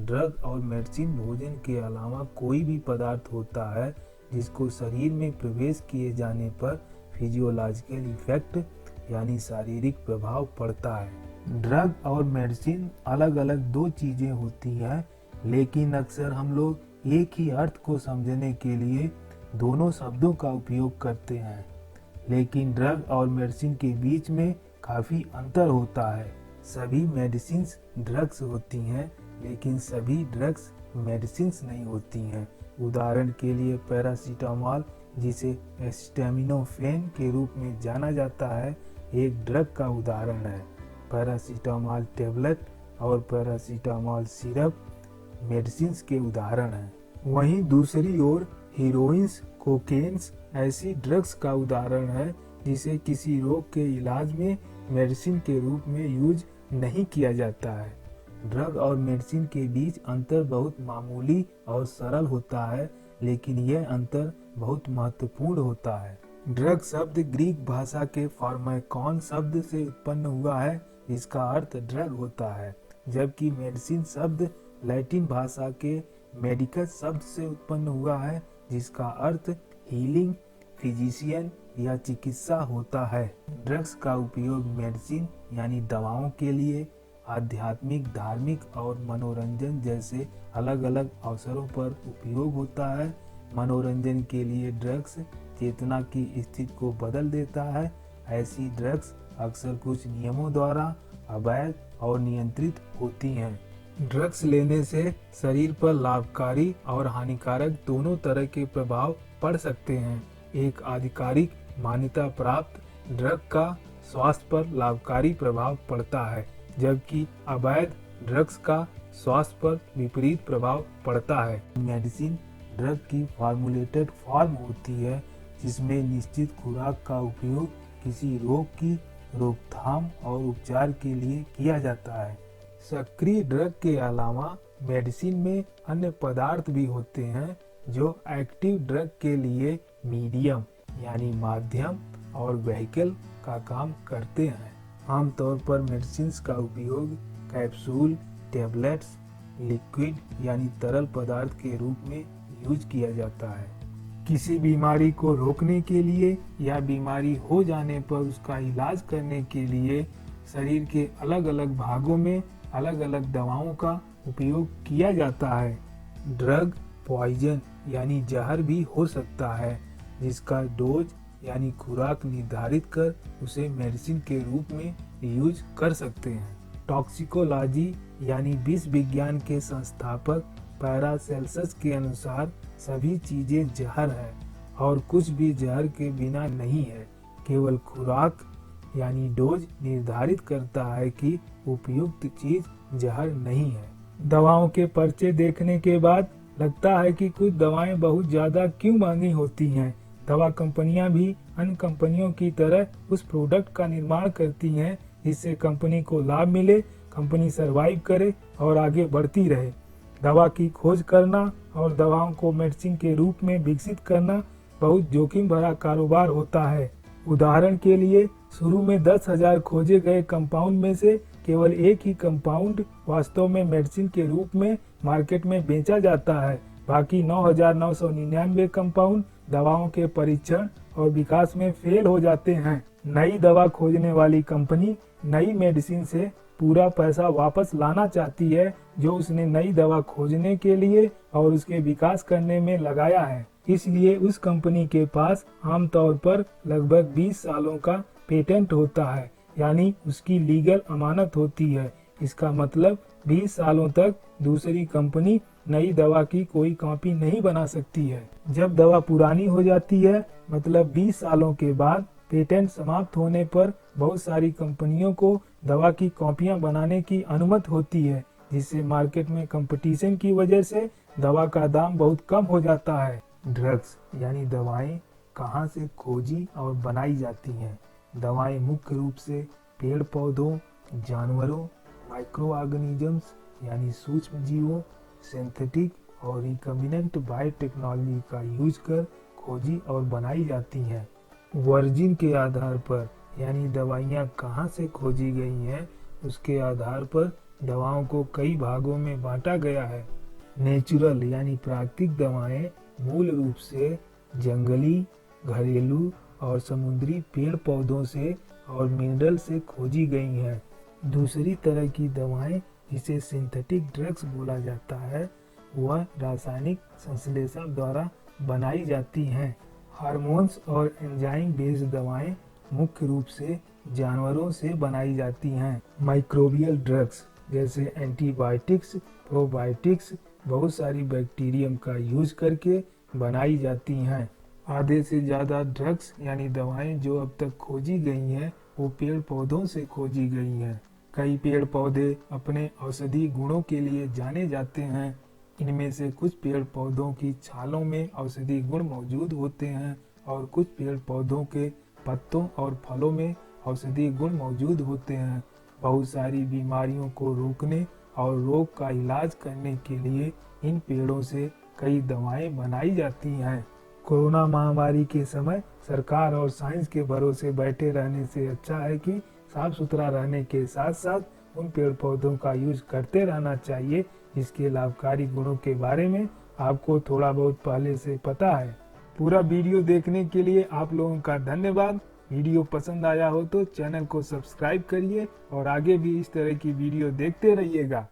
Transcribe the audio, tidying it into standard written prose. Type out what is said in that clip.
Drug और medicine भोजन के अलावा कोई भी पदार्थ होता है जिसको शरीर में प्रवेश किए जाने पर फिजियोलॉजिकल इफेक्ट यानी शारीरिक प्रभाव पड़ता है। ड्रग और मेडिसिन अलग अलग दो चीजें होती हैं, लेकिन अक्सर हम लोग एक ही अर्थ को समझने के लिए दोनों शब्दों का उपयोग करते हैं। लेकिन ड्रग और मेडिसिन के बीच में काफी अंतर होता है। सभी मेडिसिन्स ड्रग्स होती हैं, लेकिन सभी ड्रग्स मेडिसिन्स नहीं होती हैं। उदाहरण के लिए पैरासीटामोल, जिसे एसिटामिनोफेन के रूप में जाना जाता है, एक ड्रग का उदाहरण है। पैरासीटामोल टेबलेट और पैरासीटामोल सिरप मेडिसिन्स के उदाहरण हैं। वहीं दूसरी ओर हीरोइंस, कोकेन्स ऐसी ड्रग्स का उदाहरण है जिसे किसी रोग के इलाज में मेडिसिन के रूप में यूज नहीं किया जाता है। ड्रग और मेडिसिन के बीच अंतर बहुत मामूली और सरल होता है, लेकिन यह अंतर बहुत महत्वपूर्ण होता है। ड्रग शब्द ग्रीक भाषा के फार्माकोन शब्द से उत्पन्न हुआ है, जिसका अर्थ ड्रग होता है, जबकि मेडिसिन शब्द लैटिन भाषा के मेडिकस शब्द से उत्पन्न हुआ है, जिसका अर्थ हीलिंग, फिजिशियन या चिकित्सा होता है। ड्रग्स का उपयोग मेडिसिन यानी दवाओं के लिए, आध्यात्मिक, धार्मिक और मनोरंजन जैसे अलग अलग अवसरों पर उपयोग होता है। मनोरंजन के लिए ड्रग्स चेतना की स्थिति को बदल देता है। ऐसी ड्रग्स अक्सर कुछ नियमों द्वारा अवैध और नियंत्रित होती हैं। ड्रग्स लेने से शरीर पर लाभकारी और हानिकारक दोनों तरह के प्रभाव पड़ सकते हैं। एक आधिकारिक मान्यता प्राप्त ड्रग का स्वास्थ्य पर लाभकारी प्रभाव पड़ता है, जबकि अवैध ड्रग्स का स्वास्थ्य पर विपरीत प्रभाव पड़ता है। मेडिसिन ड्रग की फार्मूलेटेड फॉर्म होती है, जिसमें निश्चित खुराक का उपयोग किसी रोग की रोकथाम और उपचार के लिए किया जाता है। सक्रिय ड्रग के अलावा मेडिसिन में अन्य पदार्थ भी होते हैं जो एक्टिव ड्रग के लिए मीडियम यानी माध्यम और व्हीकल का काम करते हैं। आमतौर पर मेडिसिन का उपयोग कैप्सूल, टेबलेट्स, लिक्विड यानी तरल पदार्थ के रूप में यूज किया जाता है। किसी बीमारी को रोकने के लिए या बीमारी हो जाने पर उसका इलाज करने के लिए शरीर के अलग अलग भागों में अलग अलग दवाओं का उपयोग किया जाता है। ड्रग पॉइजन यानी जहर भी हो सकता है, जिसका डोज यानी खुराक निर्धारित कर उसे मेडिसिन के रूप में यूज कर सकते हैं। टॉक्सिकोलॉजी यानी विष विज्ञान के संस्थापक पैरासेल्सस के अनुसार सभी चीजें जहर है और कुछ भी जहर के बिना नहीं है। केवल खुराक यानी डोज निर्धारित करता है कि उपयुक्त चीज जहर नहीं है। दवाओं के पर्चे देखने के बाद लगता है कि कुछ दवाएं बहुत ज्यादा क्यों महंगी होती हैं। दवा कंपनियां भी अन्य कंपनियों की तरह उस प्रोडक्ट का निर्माण करती हैं जिससे कंपनी को लाभ मिले, कंपनी सरवाइव करे और आगे बढ़ती रहे। दवा की खोज करना और दवाओं को मेडिसिन के रूप में विकसित करना बहुत जोखिम भरा कारोबार होता है। उदाहरण के लिए शुरू में 10,000 खोजे गए कंपाउंड में से केवल एक ही कंपाउंड वास्तव में मेडिसिन के रूप में मार्केट में बेचा जाता है। बाकी 9,999 कंपाउंड दवाओं के परीक्षण और विकास में फेल हो जाते हैं। नई दवा खोजने वाली कंपनी नई मेडिसिन से पूरा पैसा वापस लाना चाहती है जो उसने नई दवा खोजने के लिए और उसके विकास करने में लगाया है। इसलिए उस कंपनी के पास आमतौर पर लगभग 20 सालों का पेटेंट होता है, यानी उसकी लीगल अमानत होती है। इसका मतलब 20 सालों तक दूसरी कंपनी नई दवा की कोई कॉपी नहीं बना सकती है। जब दवा पुरानी हो जाती है, मतलब 20 सालों के बाद पेटेंट समाप्त होने पर बहुत सारी कंपनियों को दवा की कॉपियां बनाने की अनुमति होती है, जिससे मार्केट में कंपटीशन की वजह से दवा का दाम बहुत कम हो जाता है। ड्रग्स यानी दवाएं कहां से खोजी और बनाई जाती हैं। दवाएं मुख्य रूप से पेड़ पौधों, जानवरों, माइक्रो ऑर्गेनिजम्स यानी सूक्ष्म जीवों, सिंथेटिक और रिकम्बिनेंट बायोटेक्नोलॉजी का यूज कर खोजी और बनाई जाती हैं। वर्जिन के आधार पर यानी दवाइयाँ कहाँ से खोजी गई हैं, उसके आधार पर दवाओं को कई भागों में बांटा गया है। नेचुरल यानी प्राकृतिक दवाएं मूल रूप से जंगली, घरेलू और समुद्री पेड़ पौधों से और मिनरल से खोजी गई हैं। दूसरी तरह की दवाएं, जिसे सिंथेटिक ड्रग्स बोला जाता है, वह रासायनिक संश्लेषण द्वारा बनाई जाती हैं। हार्मोन्स और एंजाइम बेस्ड दवाएं मुख्य रूप से जानवरों से बनाई जाती हैं। माइक्रोबियल ड्रग्स जैसे एंटीबायोटिक्स, प्रोबायोटिक्स बहुत सारी बैक्टीरियम का यूज करके बनाई जाती हैं। आधे से ज़्यादा ड्रग्स यानी दवाएं जो अब तक खोजी गई हैं वो पेड़ पौधों से खोजी गई हैं। कई पेड़ पौधे अपने औषधि गुणों के लिए जाने जाते हैं। इनमें से कुछ पेड़ पौधों की छालों में औषधि गुण मौजूद होते हैं और कुछ पेड़ पौधों के पत्तों और फलों में औषधि गुण मौजूद होते हैं। बहुत सारी बीमारियों को रोकने और रोग का इलाज करने के लिए इन पेड़ों से कई दवाएं बनाई जाती हैं। कोरोना महामारी के समय सरकार और साइंस के भरोसे बैठे रहने से अच्छा है कि साफ सुथरा रहने के साथ साथ उन पेड़ पौधों का यूज करते रहना चाहिए जिसके लाभकारी गुणों के बारे में आपको थोड़ा बहुत पहले से पता है। पूरा वीडियो देखने के लिए आप लोगों का धन्यवाद। वीडियो पसंद आया हो तो चैनल को सब्सक्राइब करिए और आगे भी इस तरह की वीडियो देखते रहिएगा।